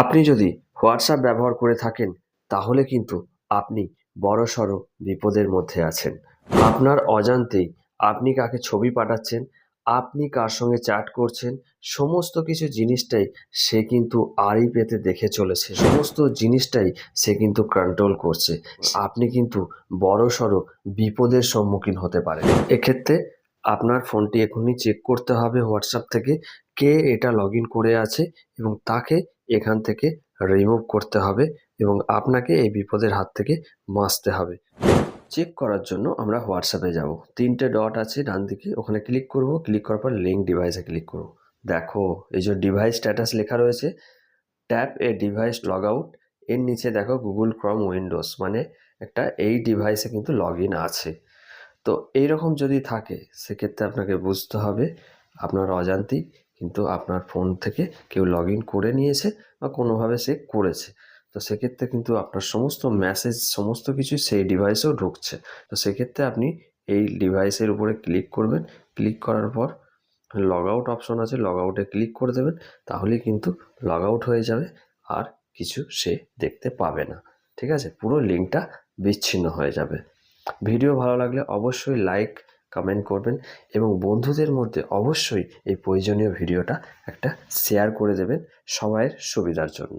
আপনি যদি হোয়াটসঅ্যাপ ব্যবহার করে থাকেন তাহলে কিন্তু আপনি বড়সড় বিপদের মধ্যে আছেন। আপনার অজান্তেই আপনি কাকে ছবি পাঠাচ্ছেন, আপনি কার সঙ্গে চ্যাট করছেন, সমস্ত কিছু জিনিসটাই সে কিন্তু আড়ি পেতে দেখে চলেছে। সমস্ত জিনিসটাই সে কিন্তু কন্ট্রোল করছে। আপনি কিন্তু বড়সড় বিপদের সম্মুখীন হতে পারেন। এক্ষেত্রে আপনার ফোনটি এখনই চেক করতে হবে হোয়াটসঅ্যাপ থেকে কে এটা লগইন করে আছে এবং তাকে এখান থেকে রিমুভ করতে হবে এবং আপনাকে এই বিপদের হাত থেকে বাঁচতে হবে। চেক করার জন্য আমরা হোয়াটসঅ্যাপে যাব। ৩টে ডট আছে ডান দিকে, ওখানে ক্লিক করব। ক্লিক করার পর লিঙ্ক ডিভাইসে ক্লিক করব। দেখো এই যে ডিভাইস স্ট্যাটাস লেখা রয়েছে, tap a device log out, এর নিচে দেখো গুগল ক্রোম উইন্ডোজ, মানে একটা এই ডিভাইসে কিন্তু লগ ইন আছে। তো এইরকম যদি থাকে সেক্ষেত্রে আপনাকে বুঝতে হবে আপনার অজান্তেই কিন্তু আপনার ফোন থেকে কেউ লগ ইন করে নিয়েছে বা কোনোভাবে সে করেছে। তো সেক্ষেত্রে কিন্তু আপনার সমস্ত মেসেজ সমস্ত কিছু সেই ডিভাইসেও ঢুকছে। তো সেক্ষেত্রে আপনি এই ডিভাইসের উপরে ক্লিক করবেন। ক্লিক করার পর লগ আউট অপশন আছে, লগ আউটে ক্লিক করে দেবেন। তাহলেই কিন্তু লগ আউট হয়ে যাবে, আর কিছু সে দেখতে পাবে না। ঠিক আছে, পুরো লিঙ্কটা বিচ্ছিন্ন হয়ে যাবে। ভিডিও ভালো লাগলে অবশ্যই লাইক কমেন্ট করবেন এবং বন্ধুদের মধ্যে অবশ্যই এই প্রয়োজনীয় ভিডিওটা একটা শেয়ার করে দেবেন সবাইয়ের সুবিধার জন্য।